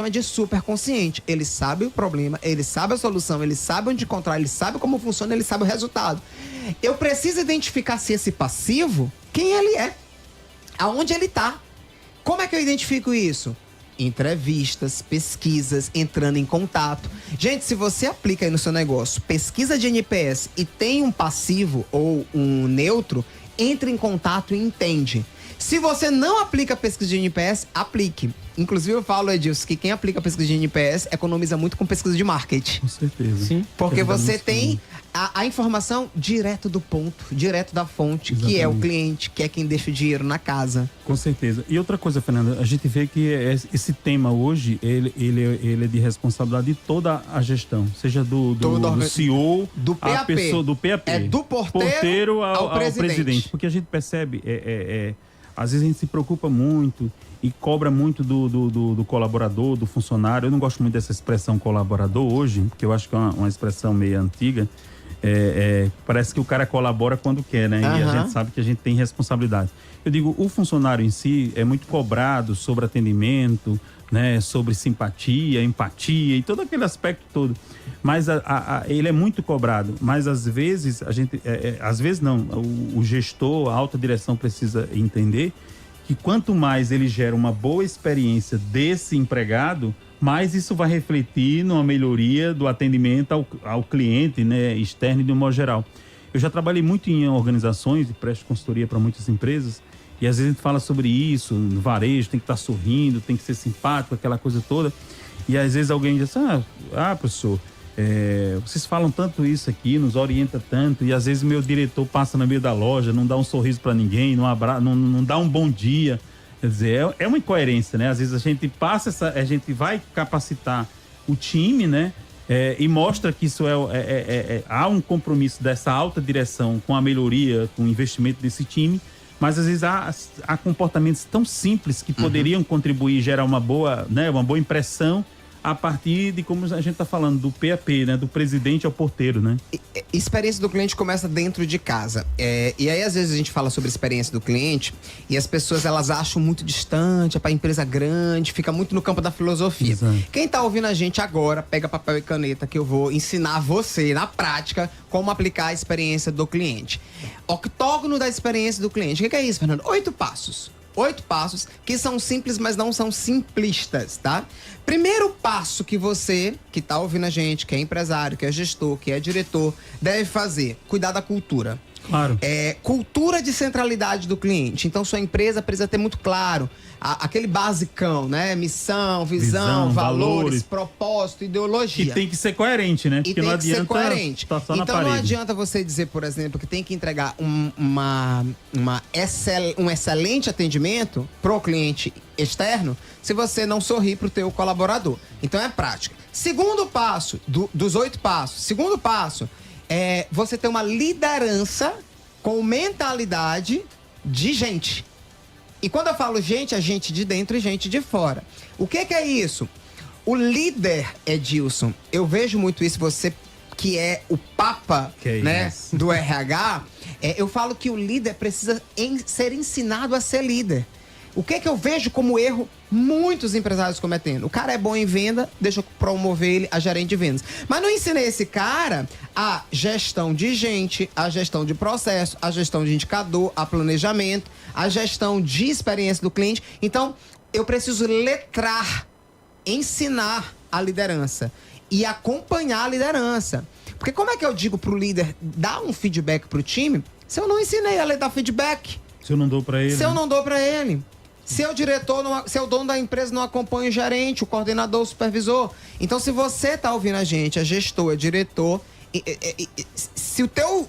de superconsciente. Ele sabe o problema, ele sabe a solução, ele sabe onde encontrar, ele sabe como funciona, ele sabe o resultado. Eu preciso identificar se esse passivo, quem ele é, aonde ele está. Como é que eu identifico isso? Entrevistas, pesquisas, entrando em contato. Gente, se você aplica aí no seu negócio pesquisa de NPS e tem um passivo ou um neutro, entre em contato e entende. Se você não aplica pesquisa de NPS, aplique. Inclusive eu falo, Edilson, que quem aplica pesquisa de NPS economiza muito com pesquisa de marketing. Com certeza. Sim. Porque você tem a informação direto do ponto, direto da fonte, Exatamente. que é o cliente, que é quem deixa o dinheiro na casa. Com certeza. E outra coisa, Fernanda, a gente vê que esse tema hoje, ele é de responsabilidade de toda a gestão, seja do CEO, do PAP. a pessoa, do PAP. É do porteiro ao presidente. Porque a gente percebe, às vezes a gente se preocupa muito e cobra muito do colaborador, do funcionário. Eu não gosto muito dessa expressão colaborador hoje, porque eu acho que é uma expressão meio antiga. Parece que o cara colabora quando quer, né? E a gente sabe que a gente tem responsabilidade. Eu digo, o funcionário em si é muito cobrado sobre atendimento, né? Sobre simpatia, empatia e todo aquele aspecto todo. Mas ele é muito cobrado. Mas às vezes, às vezes não, o gestor, a alta direção precisa entender que quanto mais ele gera uma boa experiência desse empregado, mais isso vai refletir numa melhoria do atendimento ao cliente, né, externo e de um modo geral. Eu já trabalhei muito em organizações e presto consultoria para muitas empresas e às vezes a gente fala sobre isso, no varejo, tem que estar sorrindo, tem que ser simpático, aquela coisa toda. E às vezes alguém diz, professor, vocês falam tanto isso aqui, nos orienta tanto, e às vezes meu diretor passa no meio da loja, não dá um sorriso para ninguém, não dá um bom dia. Quer dizer, é uma incoerência, né? Às vezes a gente a gente vai capacitar o time, né? E mostra que isso há um compromisso dessa alta direção com a melhoria, com o investimento desse time, mas às vezes há comportamentos tão simples que poderiam contribuir e gerar uma boa impressão a partir de como a gente está falando, do PAP, né? Do presidente ao porteiro, né? Experiência do cliente começa dentro de casa. E aí, às vezes, a gente fala sobre experiência do cliente e as pessoas, elas acham muito distante, é para empresa grande, fica muito no campo da filosofia. Exato. Quem tá ouvindo a gente agora, pega papel e caneta que eu vou ensinar você, na prática, como aplicar a experiência do cliente. Octógono da experiência do cliente. O que é isso, Fernando? 8 passos. 8 passos que são simples, mas não são simplistas, tá? Primeiro passo que você, que tá ouvindo a gente, que é empresário, que é gestor, que é diretor, deve fazer: cuidar da cultura. Claro. Cultura de centralidade do cliente. Então, sua empresa precisa ter muito claro aquele basicão, né? Missão, visão, valores, propósito, ideologia. E tem que ser coerente, né? Porque E não tem que ser coerente. Tá só na então parede. não adianta você dizer, por exemplo, que tem que entregar um excelente atendimento pro cliente externo se você não sorrir pro teu colaborador. Então é prática. Segundo passo, dos 8 passos, segundo passo é você ter uma liderança com mentalidade de gente. E quando eu falo gente, é gente de dentro e gente de fora. O que é isso? O líder, Edilson, eu vejo muito isso, você que é o papa, né, do RH, eu falo que o líder precisa ser ensinado a ser líder. O que eu vejo como erro muitos empresários cometendo? O cara é bom em venda, deixa eu promover ele a gerente de vendas. Mas não ensinei esse cara a gestão de gente, a gestão de processo, a gestão de indicador, a planejamento, a gestão de experiência do cliente. Então, eu preciso letrar, ensinar a liderança e acompanhar a liderança. Porque como é que eu digo pro líder dar um feedback pro time se eu não ensinei a ele dar feedback? Se eu não dou pra ele. Se eu não dou pra ele. Se o diretor, se o dono da empresa não acompanha o gerente, o coordenador, o supervisor. Então, se você tá ouvindo a gente, é gestor, é diretor,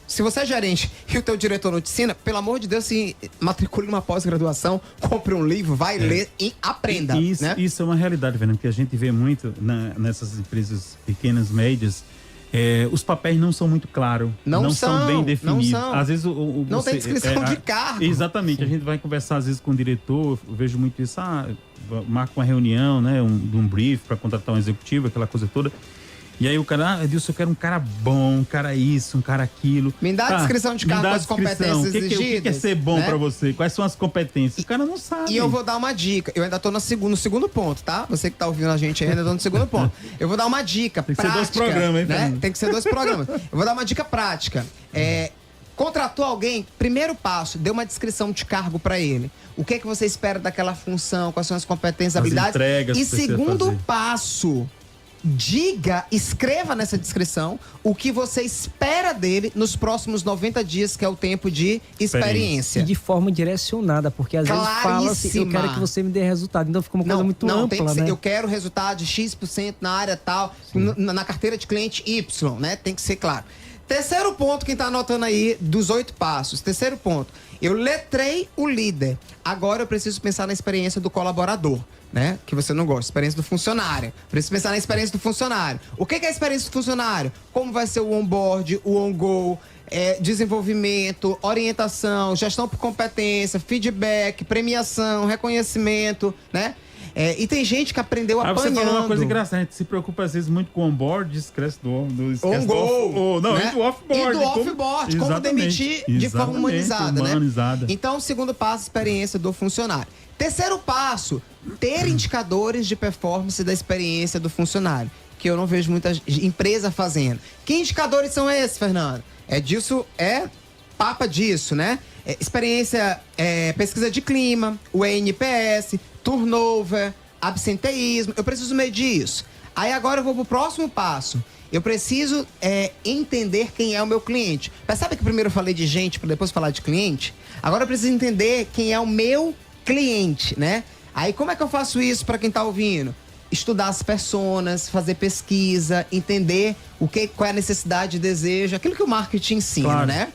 se você é gerente e o teu diretor não te ensina, pelo amor de Deus, se matricule numa pós-graduação, compre um livro, vai ler e aprenda. Isso é uma realidade, Fernando, que a gente vê muito nessas empresas pequenas, médias. Os papéis não são muito claros, não são bem definidos. Não são. Às vezes não tem descrição de cargo. Exatamente. Sim. A gente vai conversar às vezes com o diretor, eu vejo muito isso, marca uma reunião, né, de um brief para contratar um executivo, aquela coisa toda. E aí o cara, Edilson, eu quero um cara bom, um cara isso, um cara aquilo. Me dá a descrição de cargo com as competências exigidas. O que é ser bom, né, pra você? Quais são as competências? O cara não sabe. E eu vou dar uma dica. Eu ainda tô no segundo ponto, tá? Você que tá ouvindo a gente aí, ainda tô no segundo ponto. Eu vou dar uma dica Tem que prática. ser 2 programas, hein, né? Tem que ser 2 programas. Eu vou dar uma dica prática. Contratou alguém, primeiro passo, dê uma descrição de cargo para ele. O que é que você espera daquela função, quais são as competências, habilidades. Entregas e segundo passo, escreva nessa descrição o que você espera dele nos próximos 90 dias, que é o tempo de experiência. E de forma direcionada, porque às vezes fala assim, eu quero que você me dê resultado. Então fica uma coisa muito ampla, tem que ser, né? eu quero resultado de X% na área tal, na carteira de cliente Y, né? Tem que ser claro. Terceiro ponto, quem tá anotando aí, dos 8 passos. Terceiro ponto, eu letrei o líder. Agora eu preciso pensar na experiência do colaborador, né? Que você não gosta, experiência do funcionário. Preciso pensar na experiência do funcionário. O que é a experiência do funcionário? Como vai ser o onboard, o on-go, desenvolvimento, orientação, gestão por competência, feedback, premiação, reconhecimento, né? E tem gente que aprendeu apanhando. Você falou uma coisa engraçada, a gente se preocupa às vezes muito com o on-board, esquece do on-go, né? E do off-board. E do off-board, como demitir de forma humanizada, né? Então, segundo passo, experiência do funcionário. Terceiro passo, ter indicadores de performance da experiência do funcionário, que eu não vejo muita empresa fazendo. Que indicadores são esses, Fernando? Papa disso, né? Experiência, pesquisa de clima, o NPS, turnover, absenteísmo. Eu preciso medir isso. Aí agora eu vou pro próximo passo. Eu preciso entender quem é o meu cliente. Percebe que primeiro eu falei de gente para depois falar de cliente? Agora eu preciso entender quem é o meu cliente, né? Aí como é que eu faço isso para quem tá ouvindo? Estudar as personas, fazer pesquisa, entender qual é a necessidade e desejo, aquilo que o marketing ensina, claro, né?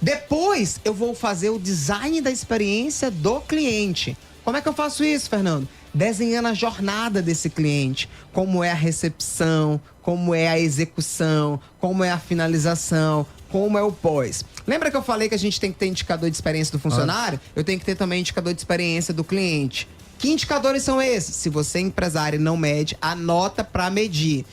Depois eu vou fazer o design da experiência do cliente. Como é que eu faço isso, Fernando? Desenhando a jornada desse cliente. Como é a recepção, como é a execução, como é a finalização, como é o pós. Lembra que eu falei que a gente tem que ter indicador de experiência do funcionário? Eu tenho que ter também indicador de experiência do cliente. Que indicadores são esses? Se você é empresário e não mede, anota para medir.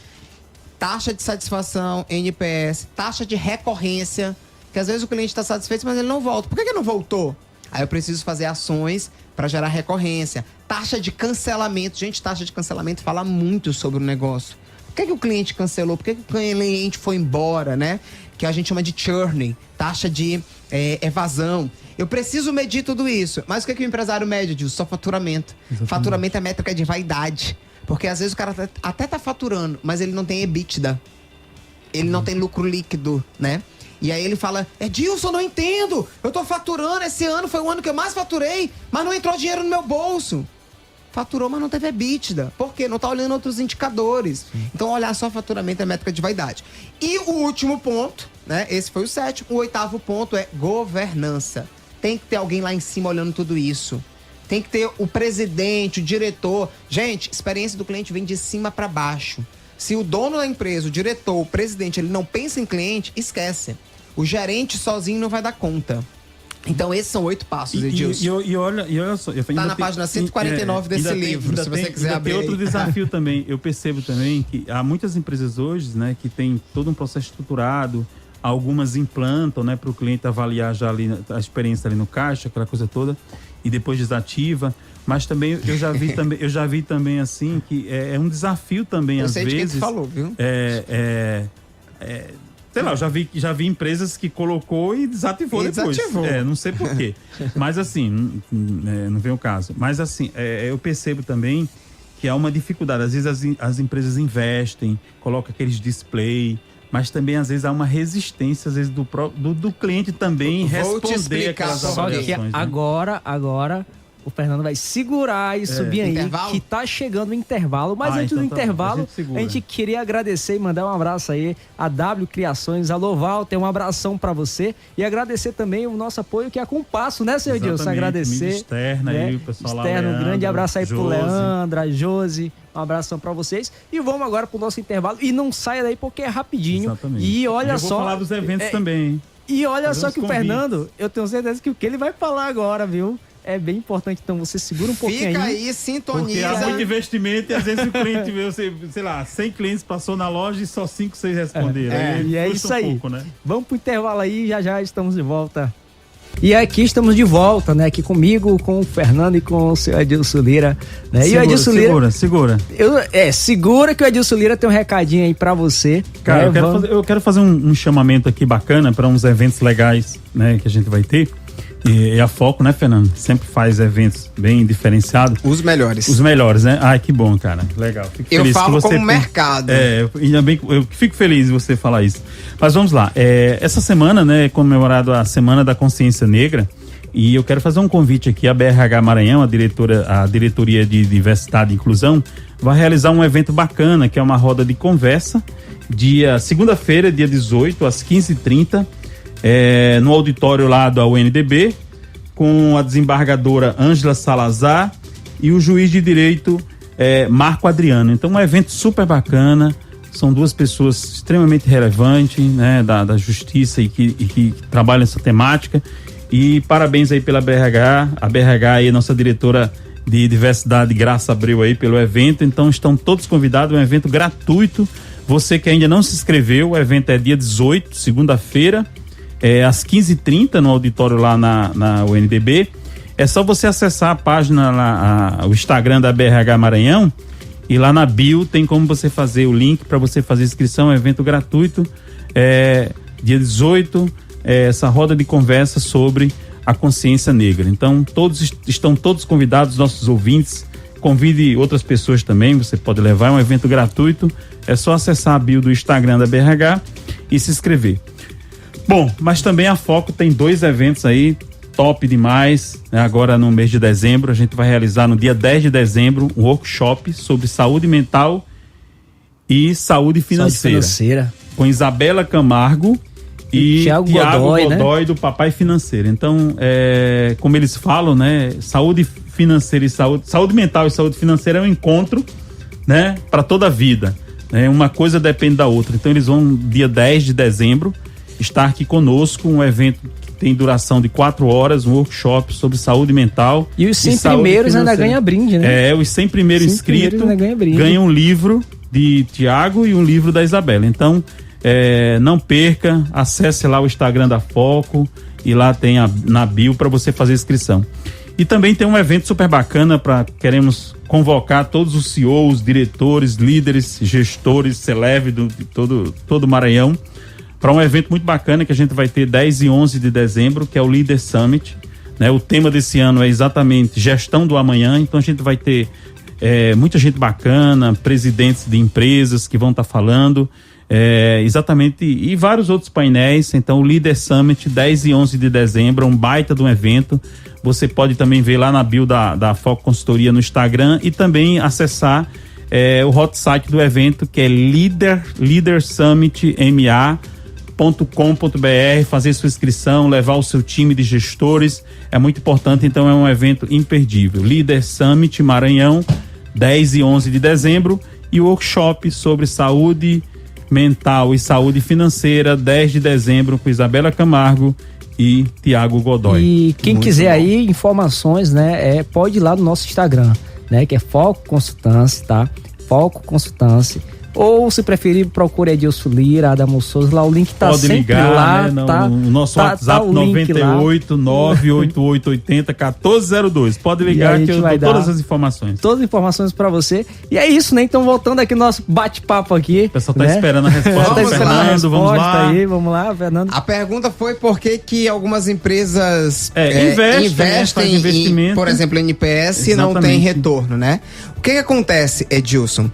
Taxa de satisfação, NPS, taxa de recorrência, que às vezes o cliente está satisfeito, mas ele não volta. Por que ele não voltou? Aí eu preciso fazer ações para gerar recorrência. Taxa de cancelamento. Gente, taxa de cancelamento fala muito sobre o negócio. Por que o cliente cancelou? Por que o cliente foi embora, né? Que a gente chama de churning, taxa de evasão. Eu preciso medir tudo isso. Mas o que o empresário mede, Dilson? Só faturamento. Exatamente. Faturamento é métrica de vaidade. Porque às vezes o cara até tá faturando, mas ele não tem EBITDA. Ele não tem lucro líquido, né? E aí ele fala, Dilson, não entendo. Eu tô faturando, esse ano foi o ano que eu mais faturei, mas não entrou dinheiro no meu bolso. Faturou, mas não teve EBITDA. Por quê? Não tá olhando outros indicadores. Então, olhar só faturamento é métrica de vaidade. E o último ponto, né? Esse foi o 7º. O 8º ponto é governança. Tem que ter alguém lá em cima olhando tudo isso. Tem que ter o presidente, o diretor. Gente, experiência do cliente vem de cima para baixo. Se o dono da empresa, o diretor, o presidente, ele não pensa em cliente, esquece. O gerente sozinho não vai dar conta. Então, esses são 8 passos, Edilson. E olha só. Tá na página 149 desse livro, se você quiser abrir. Tem outro desafio também. Eu percebo também que há muitas empresas hoje, né, que tem todo um processo estruturado. Algumas implantam, né, para o cliente avaliar já ali a experiência ali no caixa, aquela coisa toda, e depois desativa. Mas também eu já vi também assim que é um desafio também, às vezes. Eu sei de quem tu falou, viu? Sei lá, eu já vi empresas que colocou e desativou depois. Não sei por quê. Mas assim, não vem o caso. Mas assim, eu percebo também que há uma dificuldade. Às vezes as empresas investem, colocam aqueles display, mas também às vezes há uma resistência, às vezes do cliente também responder aquelas avaliações. Só que agora o Fernando vai segurar e subir aí, intervalo? Que tá chegando o intervalo. Mas antes do intervalo, a gente queria agradecer e mandar um abraço aí a W Criações, alô Walter, um abração pra você. E agradecer também o nosso apoio que é a Compasso, né, seu Edilson? Agradecer. Externa, né? Aí, o pessoal lá, Leandro, um grande abraço aí Josi. pro Leandro, a Josi. Um abração pra vocês. E vamos agora pro nosso intervalo. E não saia daí porque é rapidinho. Exatamente. E olha só. Vou falar dos eventos também, hein? E olha só que o Fernando, eu tenho certeza que o que ele vai falar agora, viu? é bem importante. Então você segura um pouquinho Fica aí. Sintoniza. Porque há muito investimento e às vezes o cliente vê, sei lá, 100 clientes passou na loja e só 5, 6 responderam. E é isso aí. Pouco, né? Vamos pro intervalo aí, já estamos de volta. E aqui estamos de volta, né? Aqui comigo, com o Fernando e com o seu Edilson Lira. Né? Segura, e o Edilson Lira. Segura. Segura que o Edilson Lira tem um recadinho aí pra você. Cara, eu quero fazer um chamamento aqui bacana para uns eventos legais, né? Que a gente vai ter. E a Foco, né, Fernando? Sempre faz eventos bem diferenciados. Os melhores. Os melhores, né? Ai, que bom, cara. Legal. Fico eu feliz falo que você como mercado. Ainda bem, eu fico feliz de você falar isso. Mas vamos lá. Essa semana, né, é comemorado a Semana da Consciência Negra. E eu quero fazer um convite aqui à BRH Maranhão, a Diretoria de Diversidade e Inclusão, vai realizar um evento bacana, que é uma roda de conversa, segunda-feira, dia 18, às 15h30, no auditório lá da UNDB, com a desembargadora Ângela Salazar e o juiz de direito Marco Adriano. Então, um evento super bacana. São duas pessoas extremamente relevantes, né, da justiça e que trabalham essa temática. E parabéns aí pela BRH, a BRH aí, nossa diretora de diversidade, Graça Abreu, aí pelo evento. Então estão todos convidados, é um evento gratuito. Você que ainda não se inscreveu, o evento é dia 18, segunda-feira, às 15h30 no auditório lá na UNDB. É só você acessar a página, o Instagram da BRH Maranhão, e lá na bio tem como você fazer o link para você fazer inscrição, é um evento gratuito, dia 18, essa roda de conversa sobre a consciência negra. Então, estão todos convidados, nossos ouvintes. Convide outras pessoas também, você pode levar, é um evento gratuito. É só acessar a bio do Instagram da BRH e se inscrever. Bom, mas também a Foco tem 2 eventos aí, top demais, né? Agora no mês de dezembro, a gente vai realizar no dia 10 de dezembro um workshop sobre saúde mental e saúde financeira. Com Isabela Camargo e Tiago Godoy, né? Do Papai Financeiro. Então, como eles falam, né? Saúde financeira e saúde mental e saúde financeira é um encontro, né? Para toda a vida. Né? Uma coisa depende da outra. Então, eles vão, dia 10 de dezembro, estar aqui conosco, um evento que tem duração de 4 horas, um workshop sobre saúde mental. E os 100 primeiros ainda ganham brinde, né? Os 100 primeiros inscritos ganham um livro de Tiago e um livro da Isabela. Então, não perca, acesse lá o Instagram da Foco e lá tem na bio para você fazer inscrição. E também tem um evento super bacana queremos convocar todos os CEOs, diretores, líderes, gestores, Celeve de todo o Maranhão, para um evento muito bacana que a gente vai ter 10 e 11 de dezembro, que é o Leader Summit, né? O tema desse ano é exatamente gestão do amanhã, então a gente vai ter muita gente bacana, presidentes de empresas que vão estar falando, exatamente, e vários outros painéis. Então o Leader Summit, 10 e 11 de dezembro, é um baita de um evento. Você pode também ver lá na bio da Foco Consultoria no Instagram e também acessar o hot site do evento, que é leadersummitma.com.br, fazer sua inscrição, levar o seu time de gestores, é muito importante. Então é um evento imperdível. Leader Summit Maranhão, 10 e 11 de dezembro, e o workshop sobre saúde mental e saúde financeira, 10 de dezembro, com Isabela Camargo e Tiago Godoy. E quem muito quiser bom. Aí informações, né, pode ir lá no nosso Instagram, né, que é Foco Consultância, tá? Foco Consultância. Ou, se preferir, procure Edilson Lira, Adamo Souza, lá o link tá pode sempre ligar, lá, né? tá? No nosso WhatsApp, 98 98880 1402. Pode ligar que eu dou todas as informações. Todas as informações pra você. E é isso, né? Então, voltando aqui no nosso bate-papo aqui. O pessoal tá esperando a resposta. Tá esperando a resposta aí. Vamos lá, Fernando. A pergunta foi por que algumas empresas investem em, por exemplo, NPS e não tem retorno, né? O que acontece, Edilson?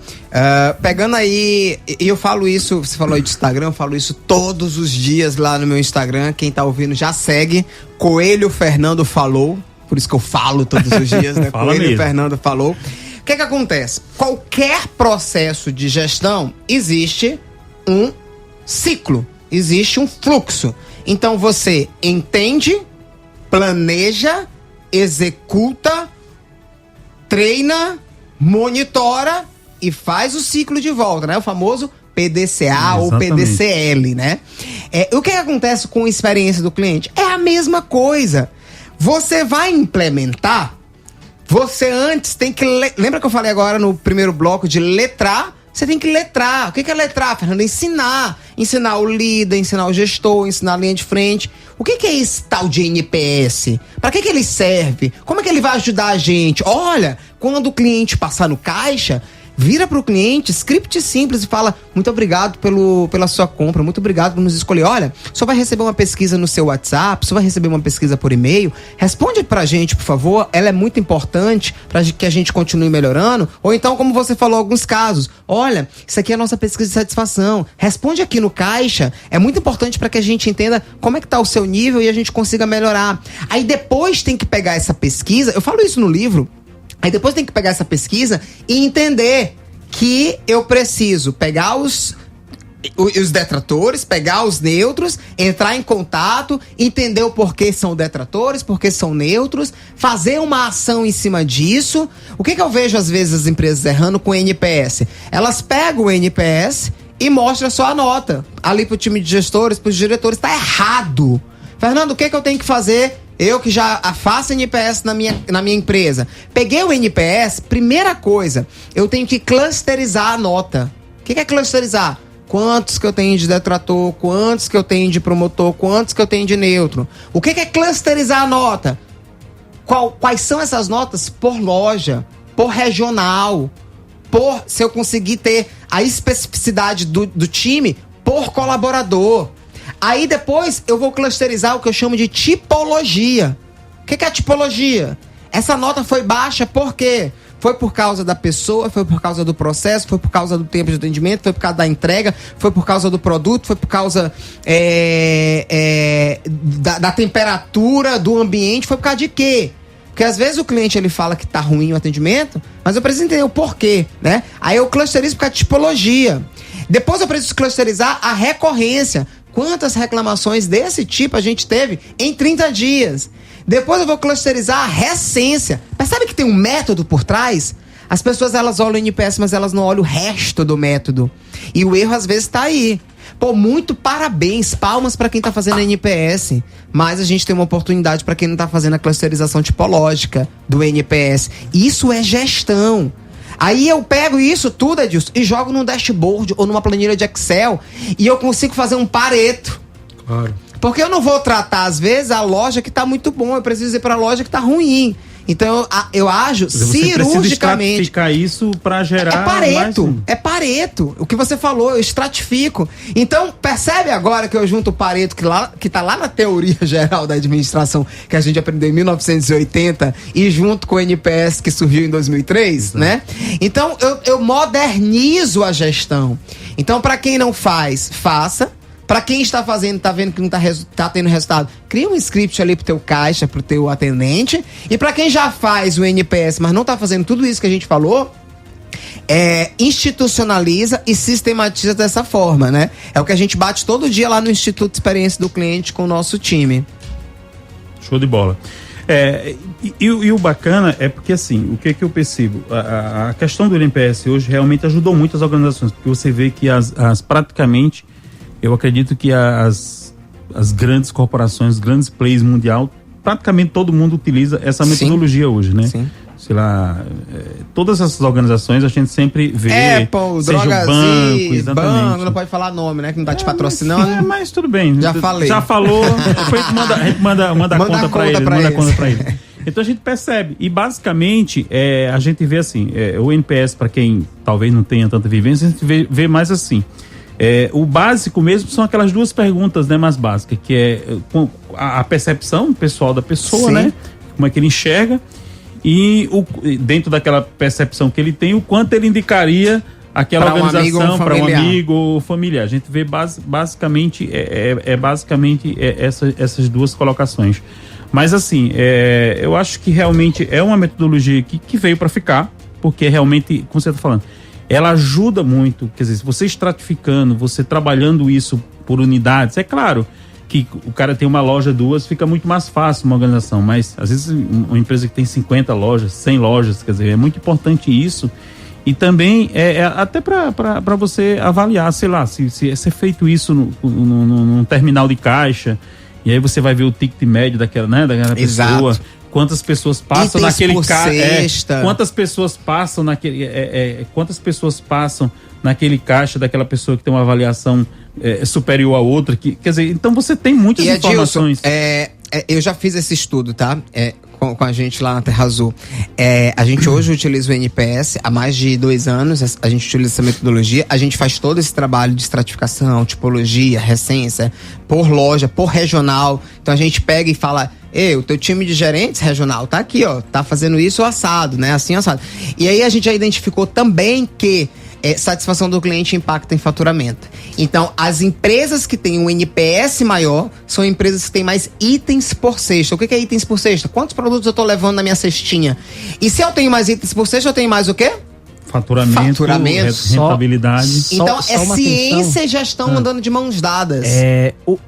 Pegando aí, e eu falo isso, você falou aí de Instagram, eu falo isso todos os dias lá no meu Instagram. Quem tá ouvindo já segue. Coelho Fernando falou, por isso que eu falo todos os dias, né? Coelho mesmo. Fernando falou. O que acontece? Qualquer processo de gestão existe um ciclo, existe um fluxo. Então você entende, planeja, executa, treina, monitora e faz o ciclo de volta, né? O famoso PDCA ou PDCL, né? O que acontece com a experiência do cliente? É a mesma coisa. Você vai implementar, você antes tem que... Lembra que eu falei agora no primeiro bloco de letrar? Você tem que letrar. O que é letrar, Fernando? Ensinar. Ensinar o líder, ensinar o gestor, ensinar a linha de frente. O que é esse tal de NPS? Para que ele serve? Como é que ele vai ajudar a gente? Olha, quando o cliente passar no caixa, vira para o cliente, script simples e fala: muito obrigado pela sua compra, muito obrigado por nos escolher. Olha, só vai receber uma pesquisa no seu WhatsApp, só vai receber uma pesquisa por e-mail. Responde pra gente, por favor, ela é muito importante para que a gente continue melhorando. Ou então, como você falou, alguns casos: olha, isso aqui é a nossa pesquisa de satisfação. Responde aqui no caixa, é muito importante para que a gente entenda como é que tá o seu nível e a gente consiga melhorar. Aí depois tem que pegar essa pesquisa, eu falo isso no livro. Aí depois tem que pegar essa pesquisa e entender que eu preciso pegar os detratores, pegar os neutros, entrar em contato, entender o porquê são detratores, porquê são neutros, fazer uma ação em cima disso. O que eu vejo às vezes as empresas errando com o NPS? Elas pegam o NPS e mostram só a nota. Ali pro time de gestores, pros diretores, tá errado. Fernando, o que eu tenho que fazer? Eu que já faço NPS na minha empresa. Peguei o NPS, primeira coisa, eu tenho que clusterizar a nota. O que é clusterizar? Quantos que eu tenho de detrator, quantos que eu tenho de promotor, quantos que eu tenho de neutro. O que é clusterizar a nota? Quais são essas notas? Por loja, por regional, se eu conseguir ter a especificidade do time, por colaborador. Aí depois eu vou clusterizar o que eu chamo de tipologia. O que é tipologia? Essa nota foi baixa por quê? Foi por causa da pessoa, foi por causa do processo, foi por causa do tempo de atendimento, foi por causa da entrega, foi por causa do produto, foi por causa da temperatura, do ambiente, foi por causa de quê? Porque às vezes o cliente ele fala que tá ruim o atendimento, mas eu preciso entender o porquê, né? Aí eu clusterizo por causa de tipologia. Depois eu preciso clusterizar a recorrência. Quantas reclamações desse tipo a gente teve em 30 dias? Depois eu vou clusterizar a recência. Percebe que tem um método por trás? As pessoas elas olham o NPS, mas elas não olham o resto do método. E o erro às vezes tá aí. Pô, muito parabéns, palmas para quem tá fazendo NPS. Mas a gente tem uma oportunidade para quem não tá fazendo a clusterização tipológica do NPS. Isso é gestão. Aí eu pego isso tudo, Edilson, e jogo num dashboard ou numa planilha de Excel e eu consigo fazer um Pareto. Claro. Porque eu não vou tratar, às vezes, a loja que tá muito bom, eu preciso ir pra loja que tá ruim. Então, eu ajo cirurgicamente. Ficar isso para gerar. É Pareto. O que você falou, eu estratifico. Então, percebe agora que eu junto o Pareto, que tá lá na teoria geral da administração, que a gente aprendeu em 1980, e junto com o NPS que surgiu em 2003, exato, né? Então, eu modernizo a gestão. Então, para quem não faz, faça. Pra quem está fazendo, tá vendo que não tá tendo resultado, cria um script ali pro teu caixa, pro teu atendente. E pra quem já faz o NPS, mas não tá fazendo tudo isso que a gente falou, institucionaliza e sistematiza dessa forma, né? É o que a gente bate todo dia lá no Instituto de Experiência do Cliente com o nosso time. Show de bola. E o bacana é porque, assim, o que eu percebo? A questão do NPS hoje realmente ajudou muito as organizações, porque você vê que praticamente... Eu acredito que as grandes corporações, os grandes players mundial, praticamente todo mundo utiliza essa metodologia hoje, né? Sim. Sei lá, todas essas organizações a gente sempre vê. Apple, seja Drogasil, banco, exatamente. Banco, não pode falar nome, né? Que não tá te patrocinando. Mas tudo bem. Já falei. Já falou, a gente manda a conta para eles. Então a gente percebe. E basicamente, a gente vê assim, o NPS, para quem talvez não tenha tanta vivência, a gente vê mais assim. O básico mesmo são aquelas duas perguntas, né, mais básicas, que é a percepção pessoal da pessoa, sim, né? Como é que ele enxerga e dentro daquela percepção que ele tem, o quanto ele indicaria aquela pra organização para um amigo ou familiar. A gente vê basicamente essas duas colocações. Mas assim, eu acho que realmente é uma metodologia que veio para ficar, porque realmente, como você está falando, ela ajuda muito, quer dizer, você estratificando, você trabalhando isso por unidades, é claro que o cara tem uma loja, duas, fica muito mais fácil uma organização, mas às vezes uma empresa que tem 50 lojas, 100 lojas, quer dizer, é muito importante isso, e também até para você avaliar, sei lá, se é feito isso num terminal de caixa, E aí você vai ver o ticket médio daquela pessoa. Exato. Quantas pessoas passam itens naquele caixa. Quantas pessoas passam naquele. Quantas pessoas passam naquele caixa daquela pessoa que tem uma avaliação superior a outra. Quer dizer, então você tem muitas informações. Edilson, eu já fiz esse estudo, tá? Com a gente lá na Terra Azul. A gente hoje utiliza o NPS há mais de 2 anos. A gente utiliza essa metodologia. A gente faz todo esse trabalho de estratificação, tipologia, recência, por loja, por regional. Então a gente pega e fala: o teu time de gerentes regional tá aqui, ó, tá fazendo isso assado, né? Assim, assado. E aí a gente já identificou também que satisfação do cliente impacta em faturamento. Então, as empresas que têm um NPS maior são empresas que têm mais itens por cesta. O que é itens por cesta? Quantos produtos eu tô levando na minha cestinha? E se eu tenho mais itens por cesta, eu tenho mais o quê? Faturamento, rentabilidade. Então, ciência e gestão andando de mãos dadas.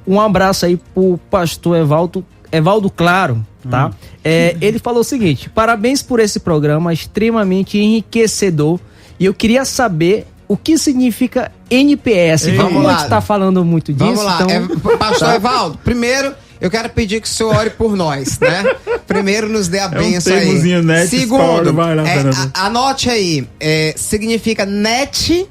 Um abraço aí pro pastor Evaldo Claro, tá? Ele falou o seguinte: parabéns por esse programa extremamente enriquecedor. E eu queria saber o que significa NPS. Vamos lá. A gente tá falando muito disso. Vamos lá. Então... Pastor Evaldo, primeiro, eu quero pedir que o senhor ore por nós, né? Primeiro, nos dê a bênção aí. Net Segundo, Score, anote aí. Significa Net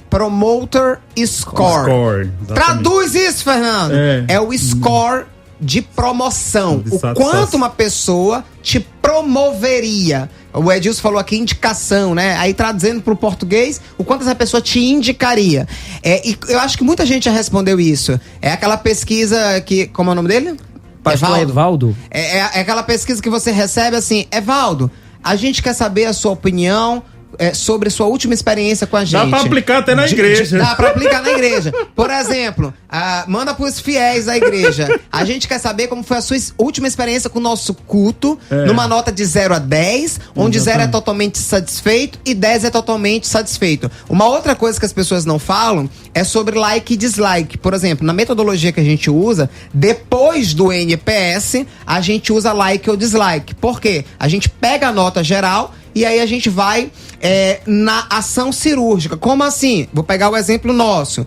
Promoter Score. Traduz isso, Fernando. É o score de promoção. O quanto uma pessoa te promoveria. O Edilson falou aqui indicação, né? Aí traduzindo para o português, o quanto essa pessoa te indicaria. E eu acho que muita gente já respondeu isso. É aquela pesquisa que... Como é o nome dele? Pastor Evaldo. É aquela pesquisa que você recebe assim: Evaldo, a gente quer saber a sua opinião sobre sua última experiência com a gente. Dá pra aplicar até na igreja. Dá pra aplicar na igreja. Por exemplo, manda pros fiéis da igreja. A gente quer saber como foi a sua última experiência com o nosso culto, numa nota de 0 a 10, onde 0 é totalmente satisfeito e 10 é totalmente satisfeito. Uma outra coisa que as pessoas não falam é sobre like e dislike. Por exemplo, na metodologia que a gente usa, depois do NPS, a gente usa like ou dislike. Por quê? A gente pega a nota geral e aí a gente vai na ação cirúrgica. Como assim? Vou pegar o exemplo nosso.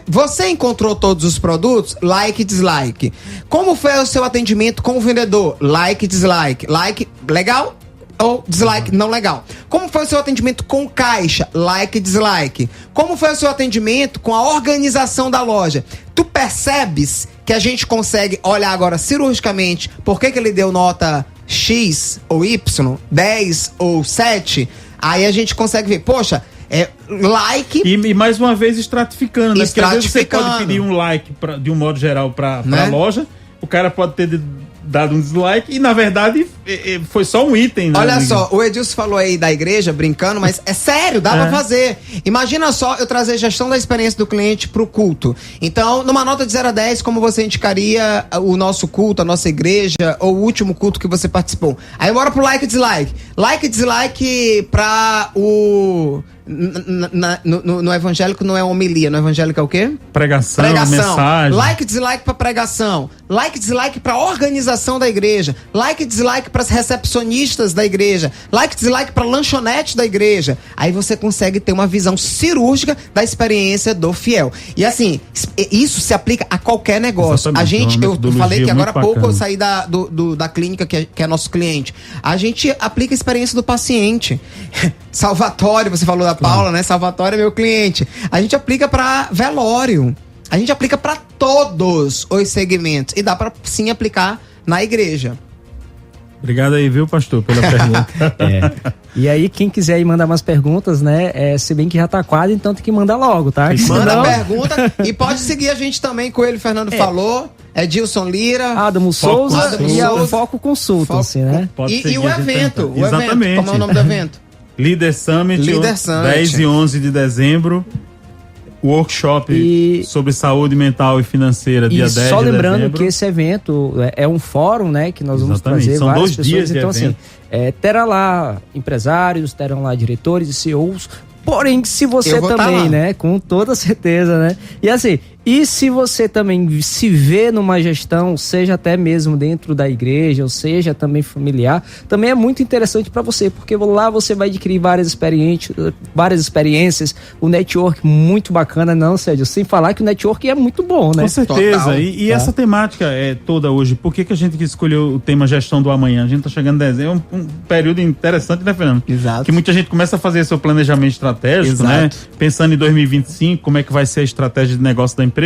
Você encontrou todos os produtos? Like e dislike. Como foi o seu atendimento com o vendedor? Like e dislike. Like, legal? Ou dislike, não legal. Como foi o seu atendimento com o caixa? Like e dislike. Como foi o seu atendimento com a organização da loja? Tu percebes que a gente consegue olhar agora cirurgicamente por que ele deu nota X ou Y, 10 ou 7? Aí a gente consegue ver, poxa, like... E mais uma vez estratificando, né? Porque às vezes você pode pedir um like de um modo geral pra loja, o cara pode ter dado um dislike e na verdade foi só um item, né? Olha só, o Edilson falou aí da igreja, brincando, mas é sério, dá pra fazer. Imagina só eu trazer gestão da experiência do cliente pro culto. Então, numa nota de 0 a 10, como você indicaria o nosso culto, a nossa igreja, ou o último culto que você participou? Aí bora pro like e dislike. Like e dislike pra o... No evangélico não é homilia, no evangélico é o quê? Pregação. Mensagem. Like e dislike pra pregação. Like e dislike pra organização da igreja. Like e dislike pras recepcionistas da igreja. Like e dislike pra lanchonete da igreja. Aí você consegue ter uma visão cirúrgica da experiência do fiel. E assim, isso se aplica a qualquer negócio. Exatamente. Eu falei que agora há pouco eu saí da clínica que é nosso cliente. A gente aplica a experiência do paciente. Salvatório, você falou da Paula, né? Salvatório é meu cliente. A gente aplica pra velório. A gente aplica pra todos os segmentos. E dá pra sim aplicar na igreja. Obrigado aí, viu, pastor, pela pergunta. E aí, quem quiser aí mandar mais perguntas, né? Se bem que já tá quase, então tem que mandar logo, tá? Manda pergunta e pode seguir a gente também com ele, Fernando falou. Edilson Lira, Adamo Souza e o Foco Consultancy, né? E o evento. Exatamente. Como é o nome do evento? Líder Summit, 10 e 11 de dezembro. Workshop sobre saúde mental e financeira, dia 10 de dezembro. E só lembrando que esse evento é um fórum, né? Que nós vamos trazer São várias 2 pessoas. dias de então, evento. assim, terá lá empresários, terão lá diretores e CEOs. Porém, se você também, né? Com toda certeza, né? E assim, E se você também se vê numa gestão, seja até mesmo dentro da igreja, ou seja também familiar, também é muito interessante para você, porque lá você vai adquirir várias experiências, o network muito bacana, não, Sérgio? Sem falar que o network é muito bom, né? Com certeza. E essa temática é toda hoje. Por que a gente escolheu o tema gestão do amanhã? A gente está chegando em dezembro, é um período interessante, né, Fernando? Exato. Que muita gente começa a fazer seu planejamento estratégico, né? Pensando em 2025, como é que vai ser a estratégia de negócio da empresa.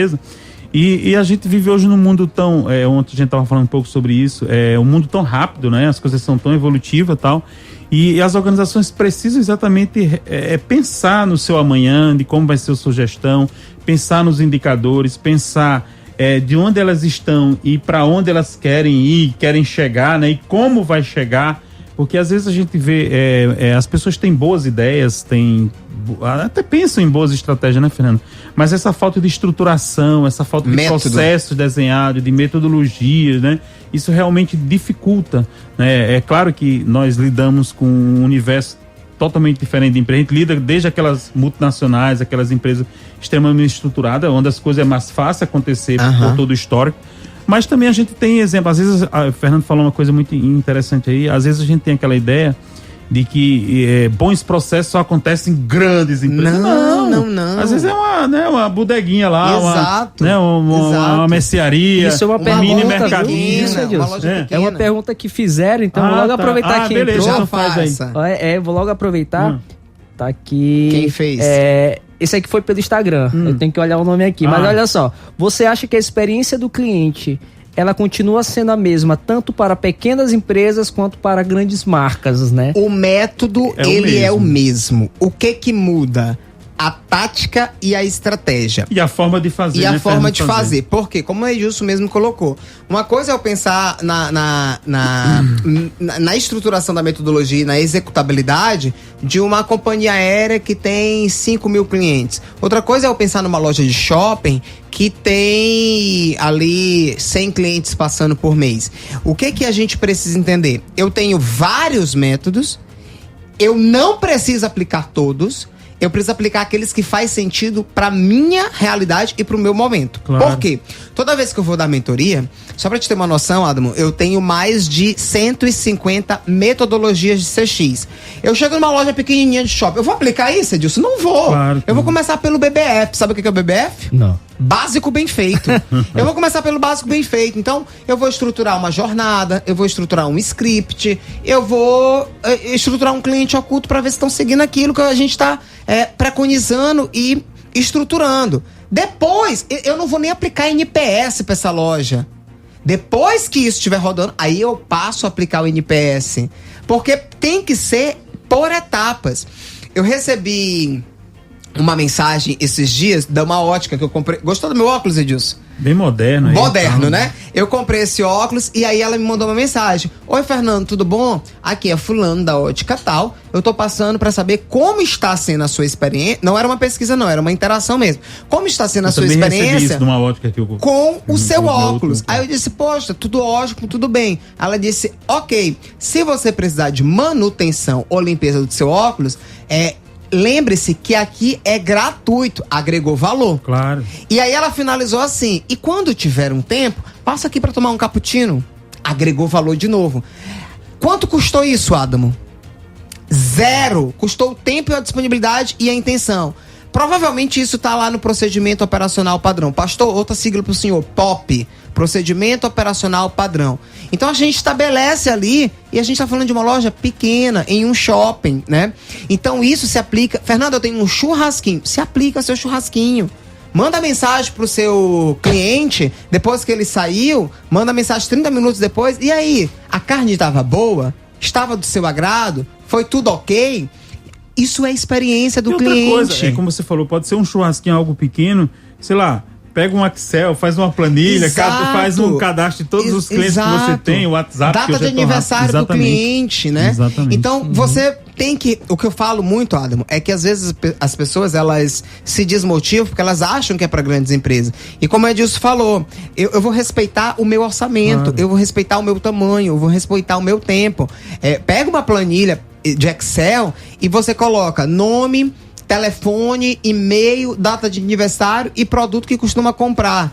E a gente vive hoje num mundo tão... ontem a gente estava falando um pouco sobre isso. Um mundo tão rápido, né? As coisas são tão evolutivas e tal. E as organizações precisam exatamente pensar no seu amanhã, de como vai ser a sua gestão, pensar nos indicadores, pensar de onde elas estão e para onde elas querem ir, querem chegar, né? E como vai chegar. Porque às vezes a gente vê... as pessoas têm boas ideias, até pensam em boas estratégias, né, Fernando? Mas essa falta de estruturação, essa falta de processo desenhado, de metodologia, né? Isso realmente dificulta, né? É claro que nós lidamos com um universo totalmente diferente de empresa. A gente lida desde aquelas multinacionais, aquelas empresas extremamente estruturadas, onde as coisas é mais fácil acontecer por todo o histórico. Mas também a gente tem exemplo, às vezes, o Fernando falou uma coisa muito interessante aí, às vezes a gente tem aquela ideia de que bons processos só acontecem em grandes empresas. Não. Às vezes é uma bodeguinha lá, uma mercearia, isso é uma mini mercadinho. É uma pergunta que fizeram, então vou logo aproveitar que beleza, entrou. então faz aí. Vou logo aproveitar. Tá aqui. Quem fez? Esse aqui foi pelo Instagram. Eu tenho que olhar o nome aqui. Mas olha só, você acha que a experiência do cliente ela continua sendo a mesma, tanto para pequenas empresas quanto para grandes marcas, né? O método, é o mesmo. O que muda? A tática e a estratégia. E a forma de fazer. E a forma de fazer. Porque, como o Edilson mesmo colocou, uma coisa é eu pensar na estruturação da metodologia e na executabilidade de uma companhia aérea que tem 5 mil clientes. Outra coisa é eu pensar numa loja de shopping que tem ali 100 clientes passando por mês. O que a gente precisa entender? Eu tenho vários métodos, eu não preciso aplicar todos. Eu preciso aplicar aqueles que faz sentido para minha realidade e para o meu momento. Claro. Por quê? Toda vez que eu vou dar mentoria, só para te ter uma noção, Adamo, eu tenho mais de 150 metodologias de CX. Eu chego numa loja pequenininha de shopping, eu vou aplicar isso, Edilson? Não vou. Claro. Eu vou começar pelo BBF. Sabe o que é o BBF? Não. Básico bem feito. Eu vou começar pelo básico bem feito. Então, eu vou estruturar uma jornada, eu vou estruturar um script, eu vou estruturar um cliente oculto para ver se estão seguindo aquilo que a gente está preconizando e estruturando. Depois, eu não vou nem aplicar NPS para essa loja. Depois que isso estiver rodando, aí eu passo a aplicar o NPS. Porque tem que ser por etapas. Eu recebi uma mensagem esses dias de uma ótica que eu comprei. Gostou do meu óculos, Edilson? Bem moderno. Aí, moderno, né? Eu comprei esse óculos e aí ela me mandou uma mensagem. Oi, Fernando, tudo bom? Aqui é fulano da ótica tal. Eu tô passando pra saber como está sendo a sua experiência. Não era uma pesquisa, não. Era uma interação mesmo. Como está sendo a sua experiência isso numa ótica que eu... com o seu óculos. Aí eu disse, poxa, tudo ótimo, tudo bem. Ela disse, ok, se você precisar de manutenção ou limpeza do seu óculos, lembre-se que aqui é gratuito, agregou valor. Claro. E aí ela finalizou assim, e quando tiver um tempo, passa aqui para tomar um cappuccino. Agregou valor de novo. Quanto custou isso, Adamo? 0. Custou o tempo, a disponibilidade e a intenção. Provavelmente isso tá lá no procedimento operacional padrão. Pastor, outra sigla pro senhor, POP. Procedimento operacional padrão. Então a gente estabelece ali, e a gente tá falando de uma loja pequena, em um shopping, né? Então isso se aplica... Fernando, eu tenho um churrasquinho. Se aplica seu churrasquinho. Manda mensagem pro seu cliente, depois que ele saiu, manda mensagem 30 minutos depois. E aí, a carne estava boa? Estava do seu agrado? Foi tudo ok? Isso é experiência do cliente. Outra coisa, como você falou, pode ser um churrasquinho, algo pequeno, sei lá, pega um Excel, faz uma planilha, faz um cadastro de todos os clientes que você tem, o WhatsApp. Data de aniversário do cliente, né? Exatamente. Então, você tem que... O que eu falo muito, Adamo, é que às vezes as pessoas, elas se desmotivam porque elas acham que é para grandes empresas. E como o Edilson falou, eu vou respeitar o meu orçamento, eu vou respeitar o meu tamanho, eu vou respeitar o meu tempo. Pega uma planilha de Excel e você coloca nome, telefone, e-mail, data de aniversário e produto que costuma comprar.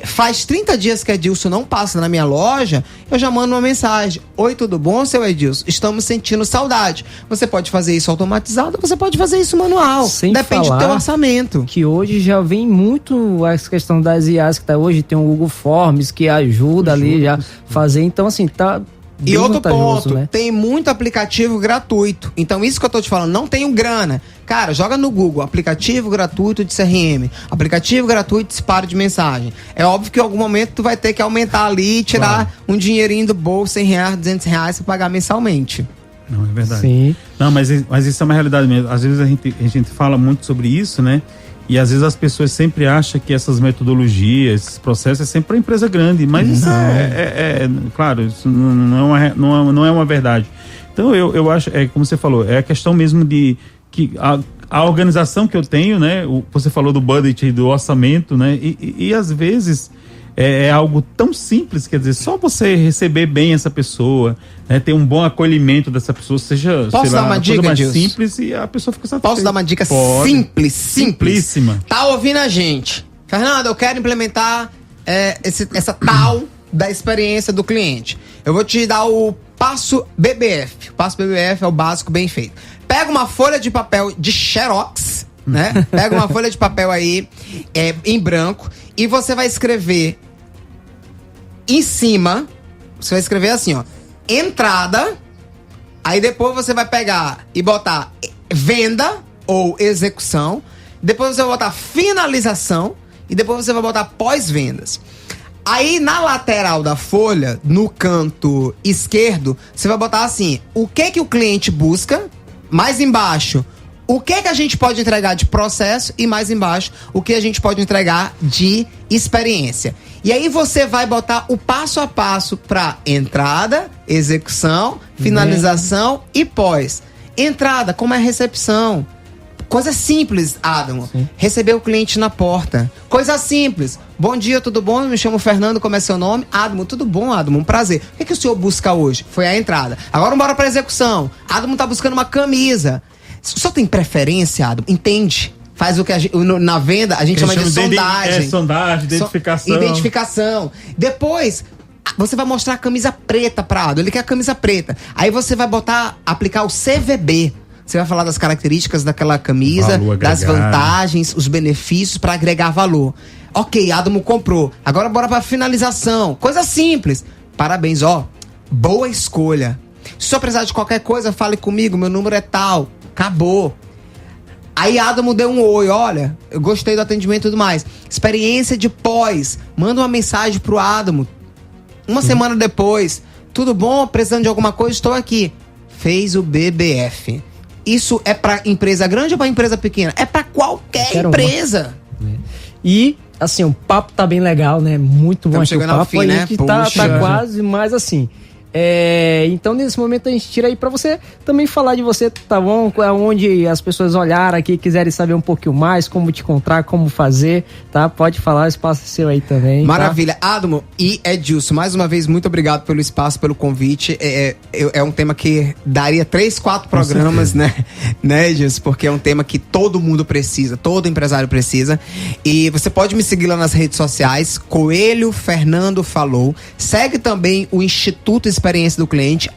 Faz 30 dias que Edilson não passa na minha loja, eu já mando uma mensagem. Oi, tudo bom, seu Edilson? Estamos sentindo saudade. Você pode fazer isso automatizado, você pode fazer isso manual. Depende do teu orçamento. Que hoje já vem muito a questão das IAs, que tá hoje tem o Google Forms que ajuda ali já fazer. Então, assim, tá... E outro ponto, né? Tem muito aplicativo gratuito. Então, isso que eu tô te falando, não tenho grana. Cara, joga no Google, aplicativo gratuito de CRM, aplicativo gratuito de disparo de mensagem. É óbvio que em algum momento tu vai ter que aumentar ali e tirar um dinheirinho do bolso, R$100, R$200 pra pagar mensalmente. Não, é verdade. Sim. Não, mas isso é uma realidade mesmo. Às vezes a gente fala muito sobre isso, né? E às vezes as pessoas sempre acham que essas metodologias, esses processos, é sempre para empresa grande. Mas isso claro, isso não é uma verdade. Então eu acho, como você falou, é a questão mesmo de que a organização que eu tenho, né? Você falou do budget e do orçamento, né? E às vezes é algo tão simples, quer dizer, só você receber bem essa pessoa, né, ter um bom acolhimento dessa pessoa, seja, Posso dar uma dica, mais Gilson? simples e a pessoa fica satisfeita. Posso dar uma dica simplíssima? Tá ouvindo a gente? Fernando, eu quero implementar essa tal da experiência do cliente. Eu vou te dar o passo BBF. O passo BBF é o básico bem feito. Pega uma folha de papel de Xerox, né? Pega uma folha de papel aí em branco e você vai escrever em cima, você vai escrever assim, ó, entrada, aí depois você vai pegar e botar venda ou execução, depois você vai botar finalização e depois você vai botar pós-vendas. Aí na lateral da folha, no canto esquerdo, você vai botar assim, o que o cliente busca, mais embaixo, o que a gente pode entregar de processo e mais embaixo, o que a gente pode entregar de experiência. E aí você vai botar o passo a passo para entrada, execução, finalização e pós. Entrada, como é a recepção. Coisa simples, Adamo. Sim. Receber o cliente na porta. Coisa simples. Bom dia, tudo bom? Me chamo Fernando, como é seu nome? Adamo, tudo bom, Adamo? Um prazer. O que o senhor busca hoje? Foi a entrada. Agora bora pra execução. Adamo tá buscando uma camisa. Só tem preferência, Adamo? Entende? Faz o que na venda a gente chama de sondagem. Sondagem, identificação. Identificação. Depois, você vai mostrar a camisa preta pra Adamo. Ele quer a camisa preta. Aí você vai aplicar o CVB. Você vai falar das características daquela camisa, das vantagens, os benefícios para agregar valor. Ok, Adamo comprou. Agora bora pra finalização. Coisa simples. Parabéns, ó. Boa escolha. Se o senhor precisar de qualquer coisa, fale comigo. Meu número é tal. Acabou. Aí Adamo deu um oi, olha, eu gostei do atendimento e tudo mais. Experiência de pós. Manda uma mensagem pro Adamo. Uma semana depois. Tudo bom? Precisando de alguma coisa? Estou aqui. Fez o BBF. Isso é pra empresa grande ou pra empresa pequena? É pra qualquer empresa. E, assim, o papo tá bem legal, né? Muito bom aqui o papo. Ao fim, né? A gente tá quase, mas assim... então nesse momento a gente tira aí pra você também falar de você, tá bom? Onde as pessoas olharem aqui, quiserem saber um pouquinho mais, como te encontrar, como fazer, tá? Pode falar, o espaço é seu aí também. Maravilha. Tá? Adamo e Edilson, mais uma vez, muito obrigado pelo espaço, pelo convite. É um tema que daria 3, 4 programas, né, Edilson? Porque é um tema que todo mundo precisa, todo empresário precisa. E você pode me seguir lá nas redes sociais, Coelho Fernando Falou. Segue também o Instituto Experiência do Cliente,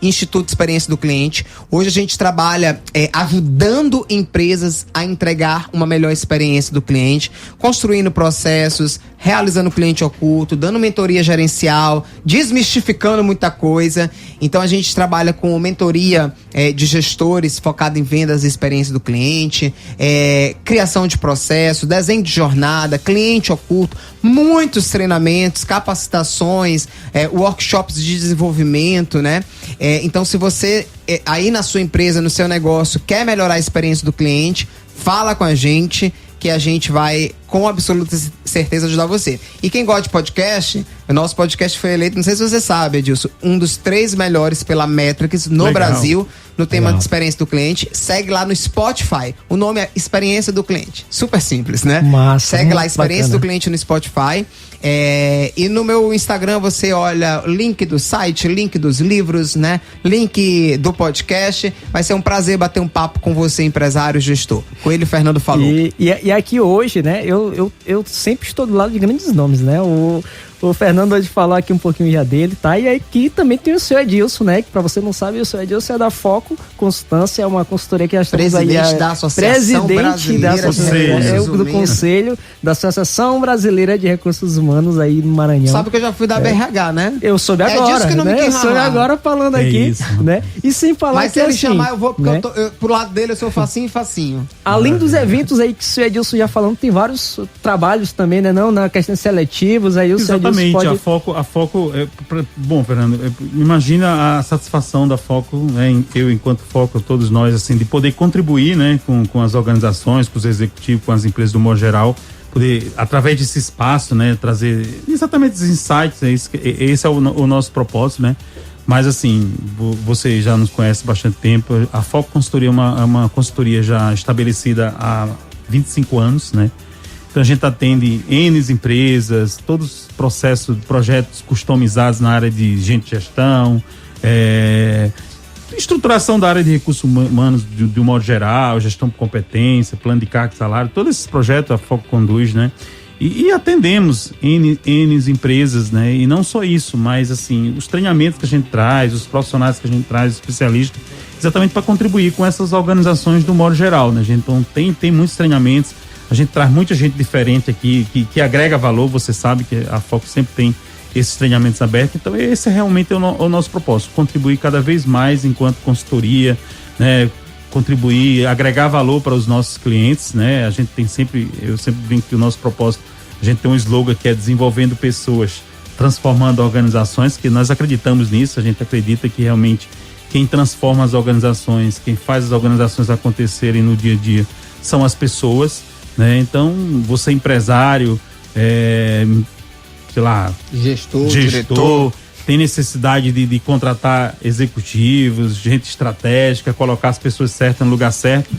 @Instituto Experiência do Cliente. Hoje a gente trabalha ajudando empresas a entregar uma melhor experiência do cliente, construindo processos, realizando cliente oculto, dando mentoria gerencial, desmistificando muita coisa. Então a gente trabalha com mentoria de gestores focada em vendas e experiência do cliente, criação de processo, desenho de jornada, cliente oculto, muitos treinamentos, capacitações, workshops de desenvolvimento, né? Então se você aí na sua empresa, no seu negócio, quer melhorar a experiência do cliente, fala com a gente, que a gente vai, com absoluta certeza, ajudar você. E quem gosta de podcast, o nosso podcast foi eleito, não sei se você sabe, Edilson, um dos 3 melhores pela Metrics no Brasil. no tema de experiência do cliente, segue lá no Spotify. O nome é Experiência do Cliente. Super simples, né? Massa, segue lá Experiência bacana. do Cliente no Spotify. E no meu Instagram você olha link do site, link dos livros, né? Link do podcast. Vai ser um prazer bater um papo com você, empresário, gestor. Coelho Fernando falou. E aqui hoje, né? Eu sempre estou do lado de grandes nomes, né? O Fernando hoje falou aqui um pouquinho já dele, tá? E aqui também tem o seu Edilson, né? Que pra você não sabe, o seu Edilson é da Foco Constância, é uma consultoria que já estamos aí... Presidente da Associação Brasileira do Conselho da Associação Brasileira de Recursos Humanos aí no Maranhão. Sabe que eu já fui da BRH, né? Eu soube agora, disso que não me né? Eu soube agora falando aqui, isso. né? E sem falar Mas que se ele assim, chamar, eu vou, porque né? pro lado dele eu sou facinho e facinho. Além dos eventos aí que o seu Edilson já falando, tem vários trabalhos também, né? Não, na questão de seletivos, aí o seu Edilson Exatamente, pode... a Foco bom, Fernando, imagina a satisfação da Foco, né, eu enquanto Foco, todos nós, assim, de poder contribuir, né, com as organizações, com os executivos, com as empresas do modo geral, poder, através desse espaço, né, trazer exatamente os insights, esse é o nosso propósito, né, mas assim, você já nos conhece há bastante tempo, a Foco Consultoria é uma consultoria já estabelecida há 25 anos, né. Então a gente atende N empresas, todos os processos, projetos customizados na área de gestão, estruturação da área de recursos humanos de um modo geral, gestão por competência, plano de carga e salário, todos esses projetos a Foco conduz, né? E atendemos N empresas, né? E não só isso, mas assim, os treinamentos que a gente traz, os profissionais que a gente traz, os especialistas, exatamente para contribuir com essas organizações do modo geral, né? A gente então, tem muitos treinamentos. A gente traz muita gente diferente aqui, que agrega valor, você sabe que a Foco sempre tem esses treinamentos abertos, então esse é realmente o nosso propósito, contribuir cada vez mais enquanto consultoria, né, contribuir, agregar valor para os nossos clientes, né, eu sempre brinco que o nosso propósito, a gente tem um slogan que é desenvolvendo pessoas, transformando organizações, que nós acreditamos nisso, a gente acredita que realmente quem transforma as organizações, quem faz as organizações acontecerem no dia a dia são as pessoas, né? Então, você empresário, sei lá, gestor, diretor, tem necessidade de contratar executivos, gente estratégica, colocar as pessoas certas no lugar certo,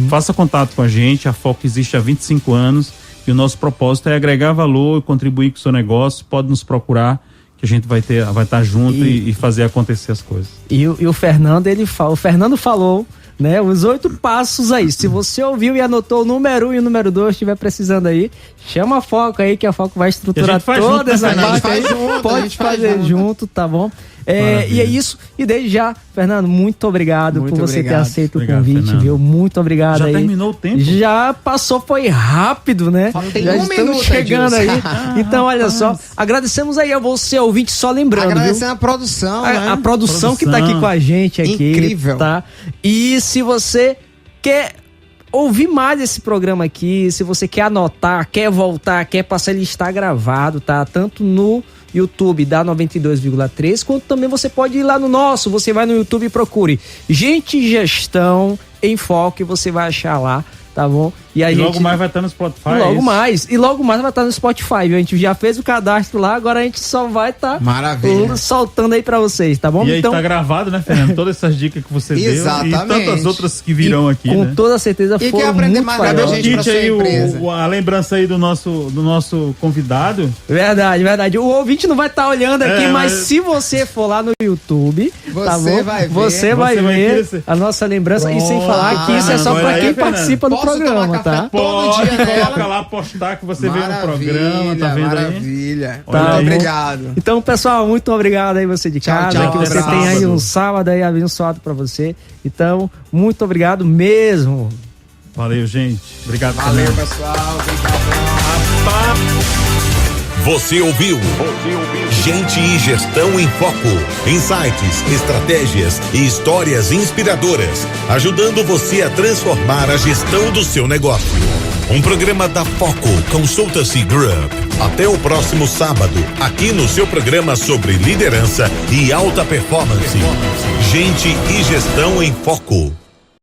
faça contato com a gente, a Foco existe há 25 anos e o nosso propósito é agregar valor e contribuir com o seu negócio, pode nos procurar que a gente vai estar junto e fazer acontecer as coisas. E o Fernando, o Fernando falou, né, os 8 passos aí. Se você ouviu e anotou o número 1 e o número 2, estiver precisando aí, chama a Foco aí, que a Foco vai estruturar toda essa parte aí. Pode fazer junto, tá bom? E é isso. E desde já, Fernando, muito obrigado por você ter aceito o convite, Fernando. Viu? Muito obrigado. Já terminou o tempo? Já passou, foi rápido, né? Já estamos chegando aí. Então, olha só, agradecemos aí a você, ouvinte, só lembrando, agradecendo a produção, né? A produção que tá aqui com a gente aqui. Incrível. Tá? E se você quer ouvir mais esse programa aqui, se você quer anotar, quer voltar, quer passar, ele está gravado, tá? Tanto no YouTube da 92,3, quanto também você pode ir lá no nosso, você vai no YouTube e procure Gente Gestão em Foco e você vai achar lá, tá bom? E logo mais vai estar no Spotify. Logo mais vai estar no Spotify, viu? A gente já fez o cadastro lá, agora a gente só vai estar soltando aí pra vocês, tá bom? E aí então, tá gravado, né, Fernando? Todas essas dicas que você deu e tantas outras que virão aqui, com né? toda certeza e foram quer aprender muito mais da gente pra sua empresa. A lembrança aí do nosso convidado. Verdade. O ouvinte não vai estar olhando aqui, mas se você for lá no YouTube, tá bom? Você vai ver a nossa lembrança. E sem falar que isso é só pra quem participa do programa, tá? Pode colocar lá, postar que você veio no programa, tá vendo aí? Maravilha. Tá, muito obrigado. Então, pessoal, muito obrigado aí você de casa, tchau, que você tem aí um sábado aí abençoado pra você. Então, muito obrigado mesmo. Valeu, gente. Obrigado. Valeu, pessoal. Obrigado. Você ouviu Gente e Gestão em Foco. Insights, estratégias e histórias inspiradoras, ajudando você a transformar a gestão do seu negócio. Um programa da Foco Consultancy Group. Até o próximo sábado, aqui no seu programa sobre liderança e alta performance. Gente e Gestão em Foco.